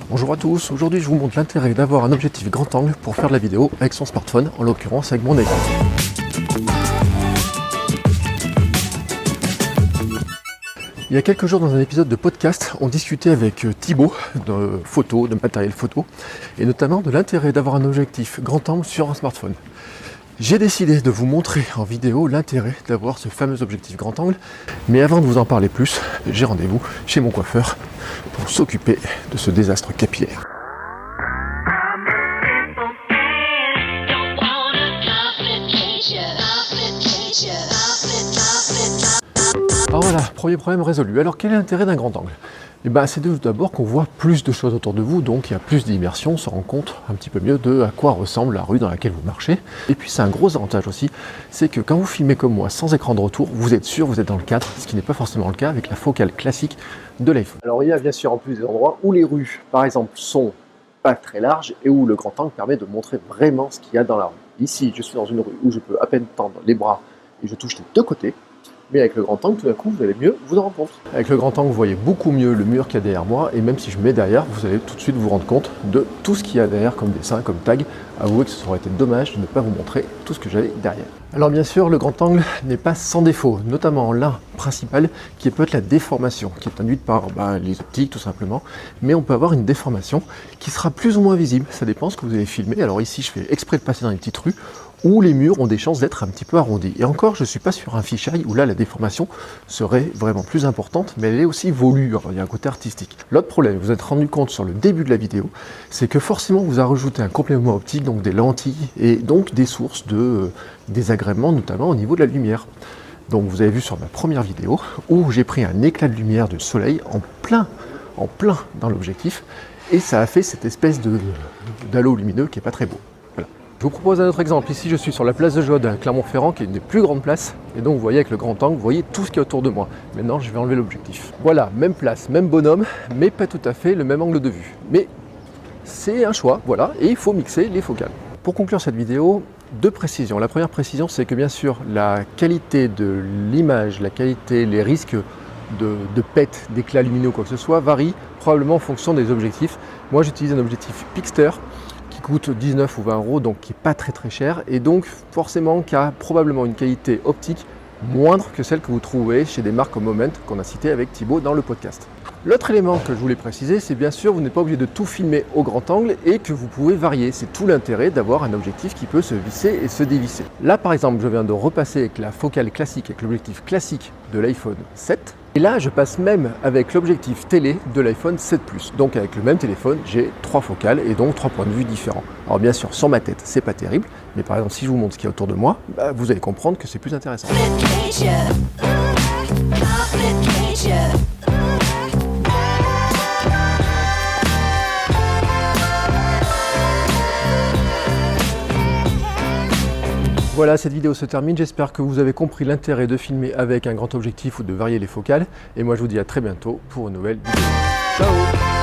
Bonjour à tous, aujourd'hui je vous montre l'intérêt d'avoir un objectif grand angle pour faire de la vidéo avec son smartphone, en l'occurrence avec mon écran. Il y a quelques jours dans un épisode de podcast, on discutait avec Thibaut de photos, de matériel photo, et notamment de l'intérêt d'avoir un objectif grand angle sur un smartphone. J'ai décidé de vous montrer en vidéo l'intérêt d'avoir ce fameux objectif grand angle, mais avant de vous en parler plus, j'ai rendez-vous chez mon coiffeur pour s'occuper de ce désastre capillaire. Alors voilà, premier problème résolu. Alors quel est l'intérêt d'un grand angle ? C'est tout d'abord qu'on voit plus de choses autour de vous, donc il y a plus d'immersion, on se rend compte un petit peu mieux de à quoi ressemble la rue dans laquelle vous marchez. Et puis c'est un gros avantage aussi, c'est que quand vous filmez comme moi sans écran de retour, vous êtes sûr, vous êtes dans le cadre, ce qui n'est pas forcément le cas avec la focale classique de l'iPhone. Alors il y a bien sûr en plus des endroits où les rues, par exemple, sont pas très larges et où le grand angle permet de montrer vraiment ce qu'il y a dans la rue. Ici, je suis dans une rue où je peux à peine tendre les bras et je touche les deux côtés. Mais avec le grand angle, tout d'un coup, vous allez mieux vous en rendre compte. Avec le grand angle, vous voyez beaucoup mieux le mur qu'il y a derrière moi, et même si je mets derrière, vous allez tout de suite vous rendre compte de tout ce qu'il y a derrière comme dessin, comme tag. Avouez que ça aurait été dommage de ne pas vous montrer tout ce que j'avais derrière. Alors bien sûr, le grand angle n'est pas sans défaut, notamment l'un principal qui peut être la déformation, qui est induite par les optiques tout simplement, mais on peut avoir une déformation qui sera plus ou moins visible, ça dépend ce que vous avez filmé. Alors ici, je fais exprès de passer dans une petite rue, où les murs ont des chances d'être un petit peu arrondis. Et encore, je ne suis pas sur un fisheye où là, la déformation serait vraiment plus importante, mais elle est aussi voulue, alors, il y a un côté artistique. L'autre problème, vous vous êtes rendu compte sur le début de la vidéo, c'est que forcément, vous avez rajouté un complément optique, donc des lentilles, et donc des sources de désagréments, notamment au niveau de la lumière. Donc vous avez vu sur ma première vidéo, où j'ai pris un éclat de lumière du soleil en plein dans l'objectif, et ça a fait cette espèce d'halo lumineux qui n'est pas très beau. Je vous propose un autre exemple. Ici, je suis sur la place de Jaude à Clermont-Ferrand, qui est une des plus grandes places. Et donc, vous voyez avec le grand angle, vous voyez tout ce qui est autour de moi. Maintenant, je vais enlever l'objectif. Voilà, même place, même bonhomme, mais pas tout à fait le même angle de vue. Mais c'est un choix, voilà, et il faut mixer les focales. Pour conclure cette vidéo, deux précisions. La première précision, c'est que bien sûr, la qualité de l'image, la qualité, les risques de pète, d'éclat lumineux ou quoi que ce soit, varient probablement en fonction des objectifs. Moi, j'utilise un objectif Pixter, qui coûte 19 ou 20 euros, donc qui n'est pas très cher, et donc forcément qui a probablement une qualité optique moindre que celle que vous trouvez chez des marques comme Moment, qu'on a cité avec Thibaut dans le podcast. L'autre élément que je voulais préciser, c'est bien sûr, vous n'êtes pas obligé de tout filmer au grand angle et que vous pouvez varier. C'est tout l'intérêt d'avoir un objectif qui peut se visser et se dévisser. Là, par exemple, je viens de repasser avec la focale classique, avec l'objectif classique de l'iPhone 7. Et là, je passe même avec l'objectif télé de l'iPhone 7 Plus. Donc avec le même téléphone, j'ai 3 focales et donc 3 points de vue différents. Alors bien sûr, sur ma tête, c'est pas terrible, mais par exemple, si je vous montre ce qu'il y a autour de moi, vous allez comprendre que c'est plus intéressant. Voilà, cette vidéo se termine. J'espère que vous avez compris l'intérêt de filmer avec un grand objectif ou de varier les focales. Et moi, je vous dis à très bientôt pour une nouvelle vidéo. Ciao!